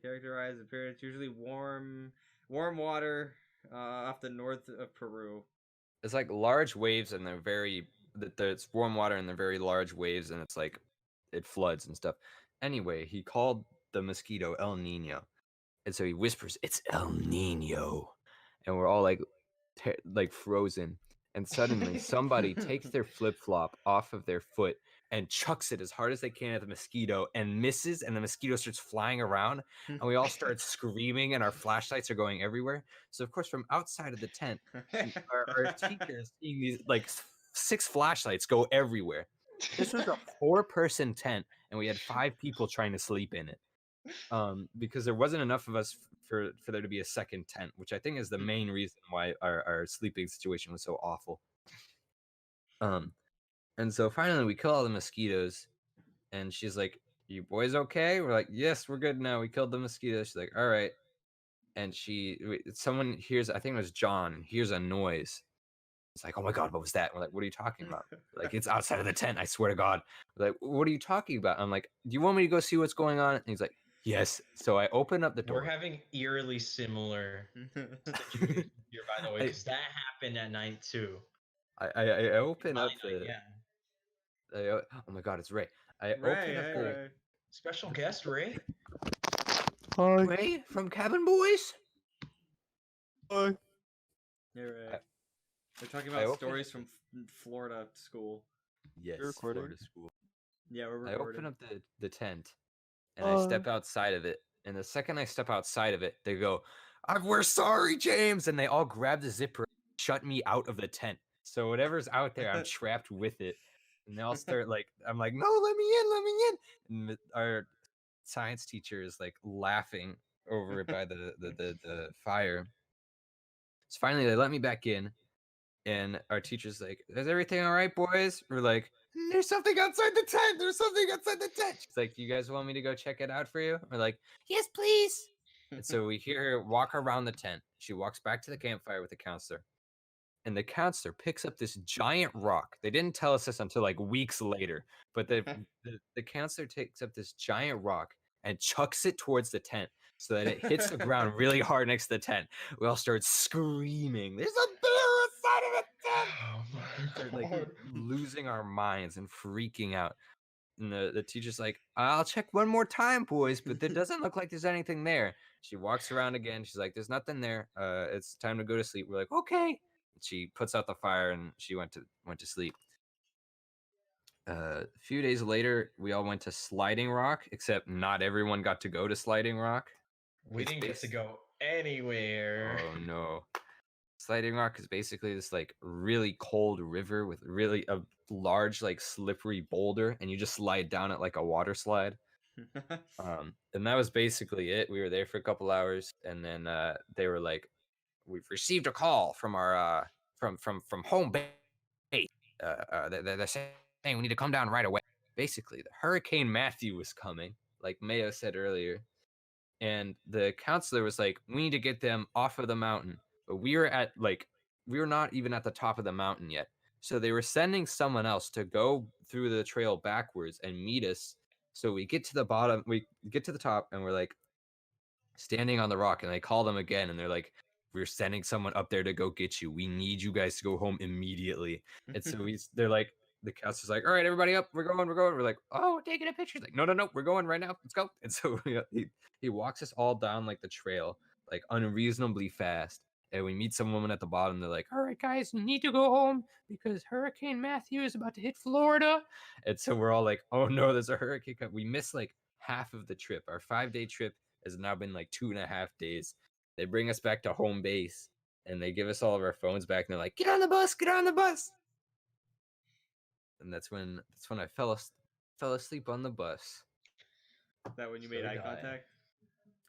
Characterized appearance usually warm water off the north of Peru. It's like large waves, and they're it's warm water, and they're very large waves, and it's like it floods and stuff. Anyway, he called the mosquito El Nino, and so he whispers, "It's El Nino," and we're all like like frozen. And suddenly, somebody takes their flip flop off of their foot and chucks it as hard as they can at the mosquito and misses, and the mosquito starts flying around, and we all start screaming, and our flashlights are going everywhere. So of course, from outside of the tent, our teacher is seeing these like 6 flashlights go everywhere. This was a 4-person tent, and we had 5 people trying to sleep in it. Because there wasn't enough of us for there to be a second tent, which I think is the main reason why our sleeping situation was so awful. And so finally we kill all the mosquitoes, and she's like, "You boys okay?" We're like, "Yes, we're good now. We killed the mosquitoes." She's like, "All right." And someone hears, I think it was John, hears a noise. It's like, "Oh my God, what was that?" We're like, "What are you talking about?" Like, "It's outside of the tent, I swear to God." We're like, "What are you talking about?" I'm like, "Do you want me to go see what's going on?" And he's like, "Yes." So I open up the door. We're having eerily similar situations here, by the way, because that happened at night too. I open My up night, the. yeah. Oh my God, it's Ray. I open Ray, up hey, the. Ray. Special guest Ray. Hi. Ray from CabinBoys. Hi. Hey, Ray. I- We're talking I about opened stories up from Florida school. Yes, recording? Florida school. Yeah, we're I recording. open up the tent, and I step outside of it. And the second I step outside of it, they go, "We're sorry, James," and they all grab the zipper, and shut me out of the tent. So whatever's out there, I'm trapped with it. And they all start like, I'm like, "No, let me in, let me in." And our science teacher is like laughing over it by the fire. So finally, they let me back in, and our teacher's like, "Is everything all right, boys?" We're like, "There's something outside the tent. There's something outside the tent." She's like, "Do you guys want me to go check it out for you?" We're like, "Yes, please." And so we hear her walk around the tent. She walks back to the campfire with the counselor, and the counselor picks up this giant rock. They didn't tell us this until like weeks later, but the counselor takes up this giant rock and chucks it towards the tent so that it hits the ground really hard next to the tent. We all start screaming, "There's a bear inside of the tent!" Oh my Start like God. losing our minds and freaking out. And the teacher's like, "I'll check one more time, boys, but it doesn't look like there's anything there." She walks around again. She's like, "There's nothing there. It's time to go to sleep." We're like, "Okay." She puts out the fire and she went to sleep. A few days later, we all went to Sliding Rock, except not everyone got to go to Sliding Rock. We It's didn't get to bas- go anywhere. Oh no. Sliding Rock is basically this like really cold river with really a large like slippery boulder, and you just slide down it like a water slide. And that was basically it. We were there for a couple hours, and then they were like, "We've received a call from our from home base. They're saying we need to come down right away." Basically, the Hurricane Matthew was coming, like Mayo said earlier, and the counselor was like, "We need to get them off of the mountain." But we were not even at the top of the mountain yet. So they were sending someone else to go through the trail backwards and meet us. So we get to the bottom, we get to the top, and we're like standing on the rock, and they call them again, and they're like, "We're sending someone up there to go get you. We need you guys to go home immediately." And so they're like, the counselor's like, "All right, everybody up, we're going, we're going." We're like, "Oh, taking a picture." He's like, "No, we're going right now. Let's go." And so he walks us all down like the trail, like unreasonably fast. And we meet some woman at the bottom. They're like, "All right, guys, you need to go home because Hurricane Matthew is about to hit Florida." And so we're all like, "Oh no, there's a hurricane coming." We missed like half of the trip. Our 5-day trip has now been like 2.5 days. They bring us back to home base, and they give us all of our phones back, and they're like, "Get on the bus, get on the bus." And that's when I fell asleep on the bus. That when you So made eye did I. contact?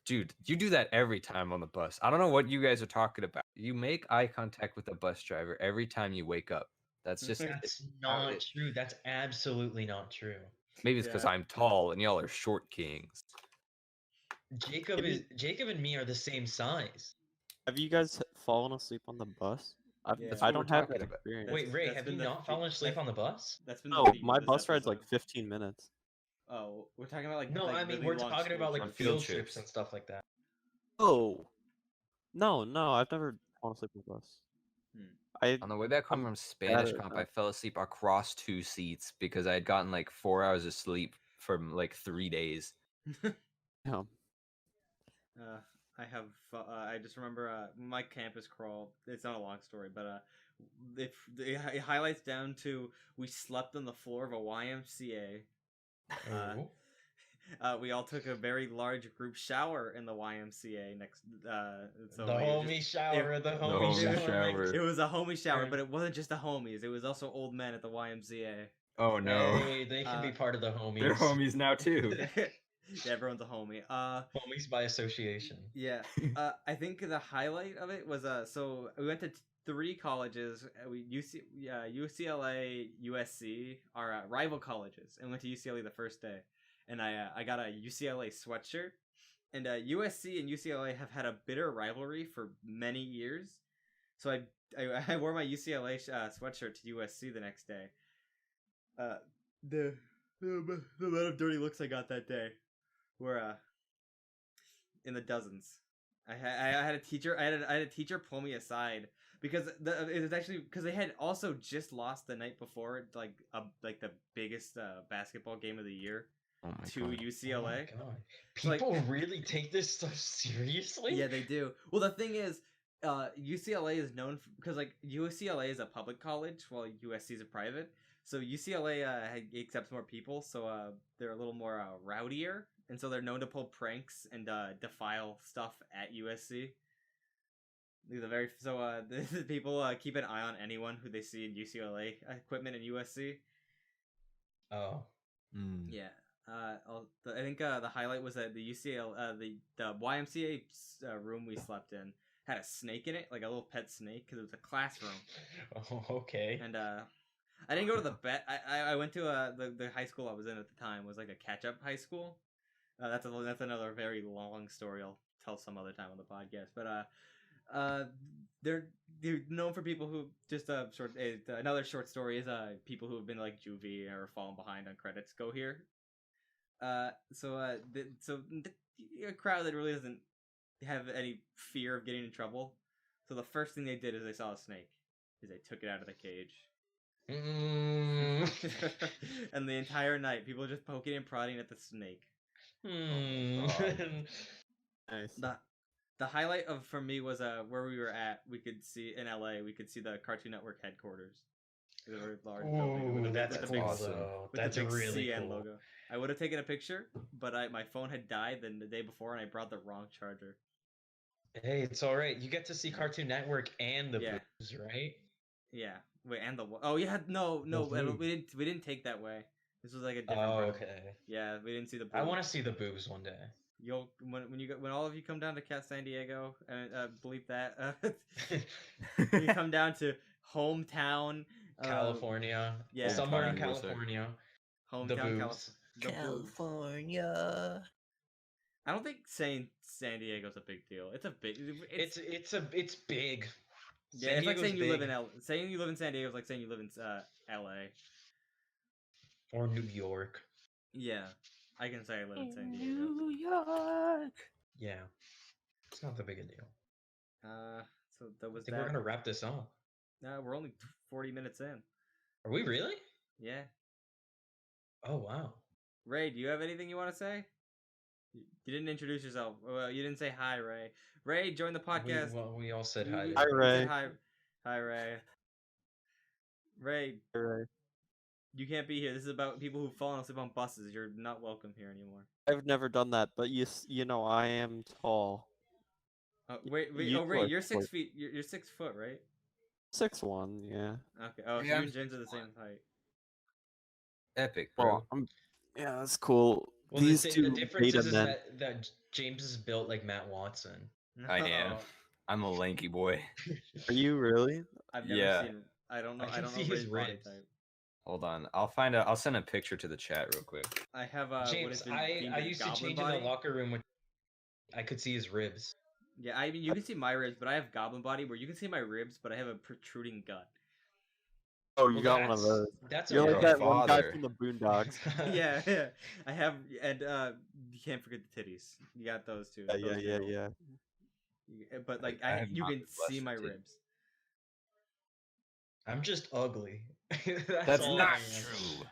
Dude, you do that every time on the bus. I don't know what you guys are talking about. You make eye contact with the bus driver every time you wake up. That's just That's how not it- true. That's absolutely not true. maybe it's because Yeah. I'm tall and y'all are short kings. Jacob and me are the same size. Have you guys fallen asleep on the bus? Yeah. That's I what we're don't have talking that about. experience. Wait, Ray, That's have been you the not fe- fallen asleep on the bus? That's been the No, theme my of this bus ride's like episode. 15 minutes. Oh, we're talking about like No, like I mean really we're long talking school about like On trips. field field trips trips. and stuff like that. Oh, no, I've never fallen asleep on the bus. Hmm. On the way back home I'm from bad Spanish at comp, I that. fell asleep across 2 seats because I had gotten like 4 hours of sleep from like 3 days. Yeah. Uh, I just remember my campus crawl. It's not a long story, but it highlights down to we slept on the floor of a YMCA. Oh. We all took a very large group shower in the YMCA next. So The we homie just, shower, the homie homie shower. shower. It was a homie shower, Right. but it wasn't just the homies. It was also old men at the YMCA. Oh no, Hey, they can be part of the homies. they're homies now too. Yeah, everyone's a homie. Homies by association. Yeah. I think the highlight of it was so we went to three colleges. UCLA, USC are rival colleges, and went to UCLA the first day. And I got a UCLA sweatshirt, and USC and UCLA have had a bitter rivalry for many years. So I wore my UCLA sweatshirt to USC the next day. The amount of dirty looks I got that day were in the dozens. I had a teacher. I had a teacher pull me aside because it was actually because they had also just lost the night before, like the biggest basketball game of the year to UCLA. Oh my God. So, like, People really take this stuff seriously? Yeah, they do. Well, the thing is, UCLA is known because like UCLA is a public college while USC is a private. So UCLA accepts more people, so they're a little more rowdier, and so they're known to pull pranks and defile stuff at USC. The people keep an eye on anyone who they see in UCLA equipment in USC. Oh. Yeah. I think the highlight was that the the YMCA room we slept in had a snake in it, like a little pet snake, because it was a classroom. Oh, okay. And I didn't go to the I went to the high school I was in at the time was like a catch up high school. That's another very long story I'll tell some other time on the podcast. But they're known for people who just another short story is people who have been like juvie or fallen behind on credits go here. So a crowd that really doesn't have any fear of getting in trouble. So the first thing they did is they saw a snake, is they took it out of the cage. And the entire night, people just poking and prodding at the snake. Nice. The highlight for me was where we were at. We could see in LA. We could see the Cartoon Network headquarters. It was a very large building with that's the cool, awesome. though. with That's the big really CN cool. logo. I would have taken a picture, but my phone had died the day before, and I brought the wrong charger. Hey, it's all right. You get to see Cartoon Network and the Yeah. boobs, right? Yeah. Wait, and no, blue. we didn't take that way. This was like a different. Oh, road. okay. Yeah, we didn't see the. I blue. want to see the boobs one day. You'll when all of you come down to San Diego and bleep that you come down to hometown California. yeah, Somewhere in Hometown USA. California. hometown The boobs. California. I don't think saying San Diego's a big deal. It's a big. It's big. Yeah, San it's like Diego's saying you live big. in saying you live in San Diego is like saying you live in L.A. Or New York. Yeah, I can say I live in San Diego. New York. Yeah. It's not that big a deal. So that was I think we're gonna wrap this up. No, we're only 40 minutes in. Are we really? Yeah. Oh wow. Ray, do you have anything you want to say? You didn't introduce yourself. Well, you didn't say hi, Ray. Ray, join the podcast. We all said hi. Hi, You Ray. said hi. Hi, Ray. Ray, Right. you can't be here. This is about people who've fallen asleep on buses. You're not welcome here anymore. I've never done that, but you know I am tall. Wait. You Oh, Ray, are you're 6 short. feet. You're 6 foot, right? 6'1", yeah. Okay. Oh, so Yeah, you I'm and James are the same height. Epic, bro. Well, yeah, that's cool. Well, These the two difference beta is men. that James is built like Matt Watson. I am. I'm a lanky boy. Are you really? I've never Yeah. seen. I don't know. I I can don't see know his Ray's body ribs. type. Hold on. I'll send a picture to the chat real quick. I have James, I used to change in the locker room when I could see his ribs. Yeah, I mean you can see my ribs, but I have goblin body where you can see my ribs, but I have a protruding gut. Oh, you Well, got one of those. That's You're okay. like Your that one guy father. from the Boondocks. Yeah, I have, and you can't forget the titties. You got those too. Yeah. But like, I have you not can been blessed see my with titties. ribs. I'm just ugly. That's all not I am. true.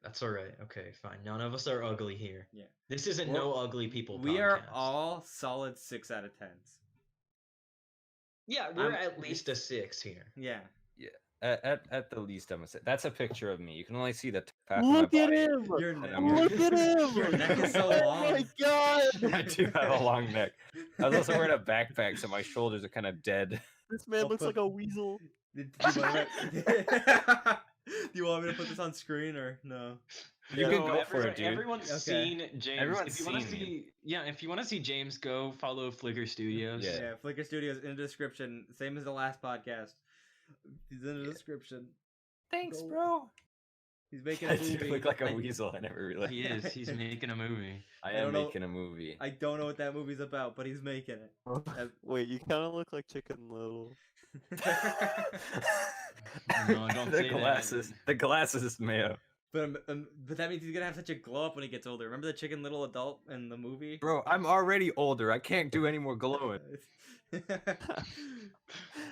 That's all right. Okay, fine. None of us are ugly here. Yeah. This isn't We're- no ugly people We podcast. are all solid 6 out of 10s. Yeah, we're I'm- at least a 6 here. Yeah. At the least, I'm gonna say that's a picture of me. You can only see the half of my Look at body. him! Your and neck, I'm wearing- Look at him! Your neck is so Oh long. my god! I do have a long neck. I was also wearing a backpack, so my shoulders are kind of dead. This man I'll looks put- like a weasel. Do you want me to put this on screen or no? You Yeah, can no, go for it, dude. Everyone's Okay. seen James. Everyone's if you want to seen me. see, yeah, if you want to see James, go follow FLiKKR Studios. Yeah. Yeah, FLiKKR Studios in the description. Same as the last podcast. He's in the description. Thanks, Go- bro. He's making I a do movie. look like a weasel. I never realized. He is. He's making a movie. I I am don't know- making a movie. I don't know what that movie's about, but he's making it. Wait, you kind of look like Chicken Little. No, don't the say that. glasses. The glasses, Mayo. But that means he's gonna have such a glow up when he gets older. Remember the Chicken Little adult in the movie? Bro, I'm already older. I can't do any more glowing.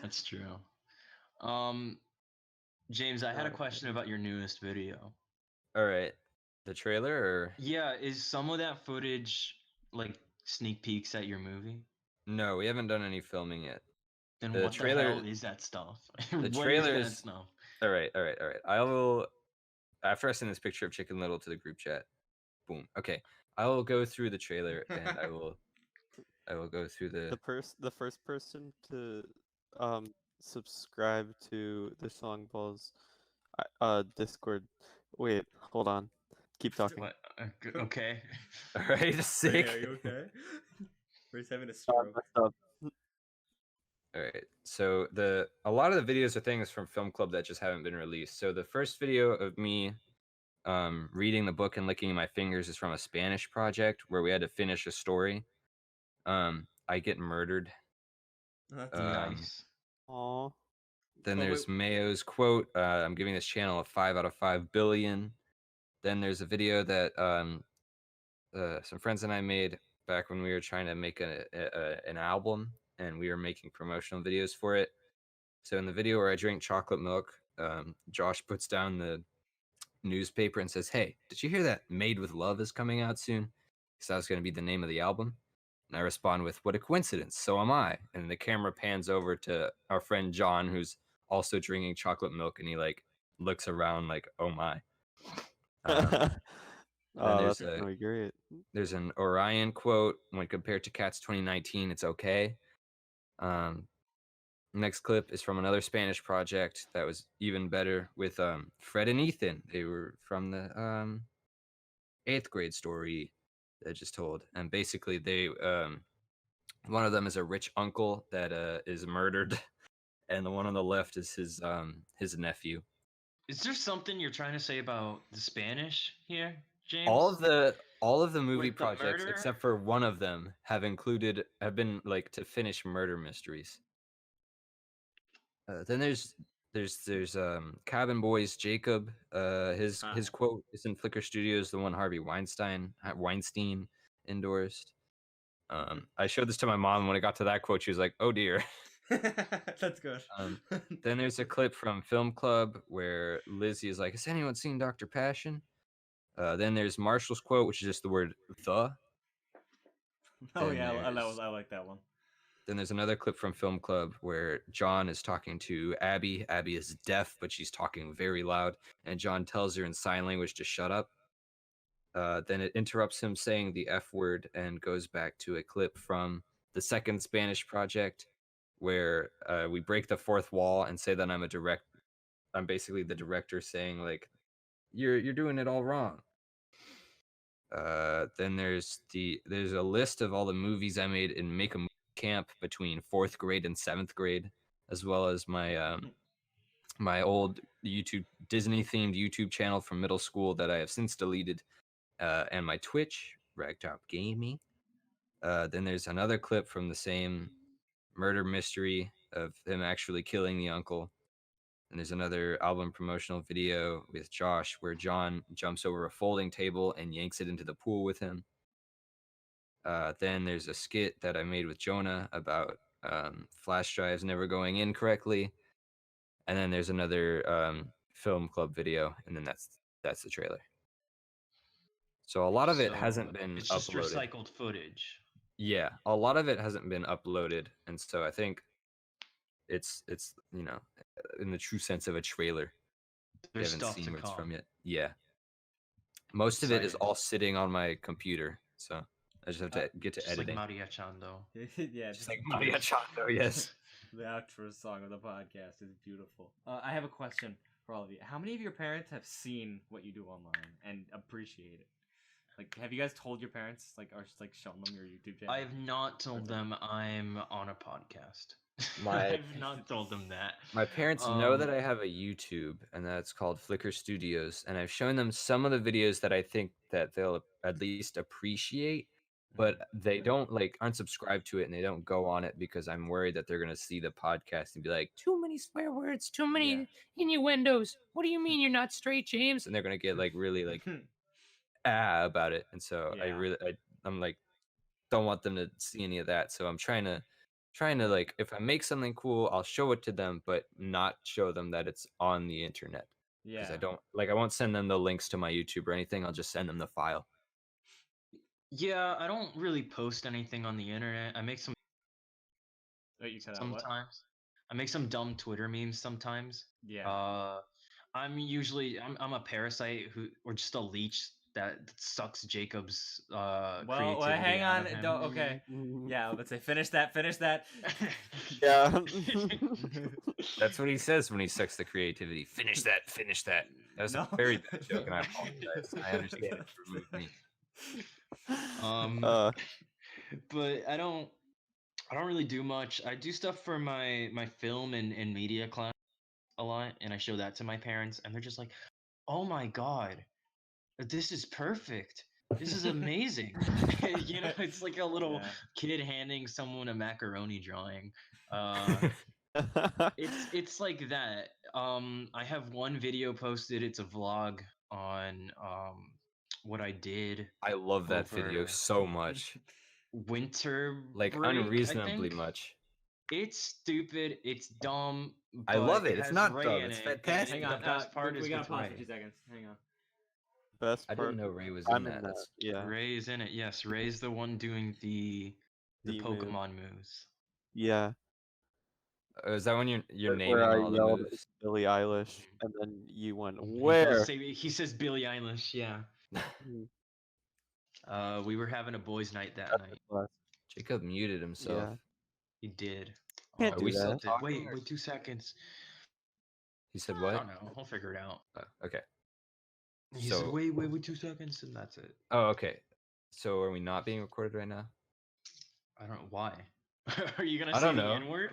That's true. James, I had a question about your newest video. All right. The trailer or Yeah, is some of that footage like sneak peeks at your movie? no? We haven't done any filming yet. Then The what trailer- the hell is that stuff? What is trailer that is- stuff? All right. I will. After I send this picture of Chicken Little to the group chat, boom. Okay, I will go through the trailer and I will go through the. The first person to subscribe to the Song Balls Discord. Wait, hold on. Keep talking. What? Okay. All right, Ray, sick. are you okay? Ray's having a Oh, I stroke. messed up. All right. So a lot of the videos are things from Film Club that just haven't been released. So the first video of me reading the book and licking my fingers is from a Spanish project where we had to finish a story. I get murdered. That's Nice. Aw. Then But there's wait- Mayo's quote. I'm giving this channel a 5 out of 5 billion. Then there's a video that some friends and I made back when we were trying to make an album and we were making promotional videos for it. So in the video where I drink chocolate milk, Josh puts down the newspaper and says, "Hey, did you hear that Made with Love is coming out soon?" Because that was going to be the name of the album. And I respond with, "What a coincidence, so am I." And the camera pans over to our friend John, who's also drinking chocolate milk, and he like looks around like, "Oh my." Oh, there's that's gonna be great. There's an Orion quote: "When compared to Cats 2019, it's okay." Next clip is from another Spanish project that was even better with Fred and Ethan. They were from the 8th grade story that I just told, and basically they one of them is a rich uncle that is murdered, and the one on the left is his nephew. Is there something you're trying to say about the Spanish here, James? All of the movie With the projects murder? except for one of them have been like to finish murder mysteries. Then there's CabinBoys Jacob. His quote is in FLiKKR Studios, the one Harvey Weinstein endorsed. I showed this to my mom, and when it got to that quote, she was like, "Oh dear." That's good. Then there's a clip from Film Club where Lizzie is like, "Has anyone seen Dr. Passion?" Then there's Marshall's quote, which is just the word "the." Oh then yeah, I there's- like that one. Then there's another clip from Film Club where John is talking to Abby. Abby is deaf, but she's talking very loud, and John tells her in sign language to shut up. Then it interrupts him saying the F word and goes back to a clip from the second Spanish project where we break the fourth wall and say that I'm basically the director saying like, you're doing it all wrong. Then there's a list of all the movies I made in Make a Movie Camp between 4th grade and 7th grade, as well as my my old Disney themed YouTube channel from middle school that I have since deleted, and my Twitch Ragtop Gaming. Then there's another clip from the same murder mystery of him actually killing the uncle. And there's another album promotional video with Josh where John jumps over a folding table and yanks it into the pool with him. Then there's a skit that I made with Jonah about flash drives never going in correctly. And then there's another Film Club video, and then that's the trailer. So a lot of it So, hasn't been It's just uploaded. recycled footage. Yeah, a lot of it hasn't been uploaded, and so I think it's in the true sense of a trailer. You There's haven't stuff seen to where it's from come. yet. Yeah, most of it is Exciting. all sitting on my computer, so I just have to get to Just like editing. Maria-chan, though. Yeah, Just like Maria Chando, yes. The outro song of the podcast is beautiful. I have a question for all of you. How many of your parents have seen what you do online and appreciate it? Like, have you guys told your parents, like, or just, like, shown them your YouTube channel? I have not told them I'm on a podcast. My- I've not told them that. My parents know that I have a YouTube, and that's called FLiKKR Studios, and I've shown them some of the videos that I think that they'll at least appreciate, but they don't aren't subscribed to it, and they don't go on it because I'm worried that they're gonna see the podcast and be like, too many swear words, too many innuendos. What do you mean you're not straight, James? And they're gonna get really about it, and so Yeah. I'm like, don't want them to see any of that. So I'm trying to like, if I make something cool, I'll show it to them, but not show them that it's on the internet. Because Yeah. I won't send them the links to my YouTube or anything. I'll just send them the file. Yeah, I don't really post anything on the internet. I make some Oh, you cut out what? sometimes. I make some dumb Twitter memes sometimes. Yeah. I'm a parasite or just a leech that sucks Jacob's creativity Well, hang out on. of him. Don't, okay. Yeah, let's say finish that. Yeah. That's what he says when he sucks the creativity. Finish that. That was No. a very bad joke, and I apologize. I understand it removed me. But I don't really do much. I do stuff for my film and media class a lot, and I show that to my parents, and they're just like, "Oh my god, this is perfect. This is amazing." It's like a little Yeah. kid handing someone a macaroni drawing. It's like that. I have one video posted. It's a vlog on what I did I love that video over so much. winter Like, break, I unreasonably think. much. It's stupid. It's dumb. I love but it. It's has not Ray dumb, in it's it, and fantastic. Hang on. The best part is we gotta with pause Ray. for 2 seconds. Hang on. Best I part. didn't know Ray was I'm in that. That's Yeah. Ray is in it. Yes, Ray's the one doing the The move. Pokemon moves. Yeah. is that when you're Where naming I all the yelled moves? Billie Eilish, and then you went, He does "Where?" he says Billie Eilish. Yeah. Mm, We were having a boys' night that that's night. a plus. Jacob muted himself. Yeah. He did. Can't Are do we still that. talking? Wait 2 seconds. He said I what? don't know. We'll figure it out. Okay. He said, So- wait 2 seconds, and that's it. Oh, okay. So are we not being recorded right now? I don't know why. Are you gonna I say don't the know. N-word?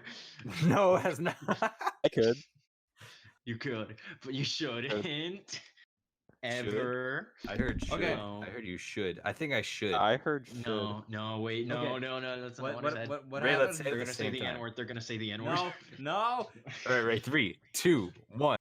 No, it has not. I could. You could, but you shouldn't. Ever. I heard should. Okay. I heard you should. I think I should. I heard should. No, wait, no, Okay. no, that's not what I said. What Ray, happened? let's say They're it at gonna the say same the time. N-word. They're gonna say the N-word. No. All right, 3, 2, 1.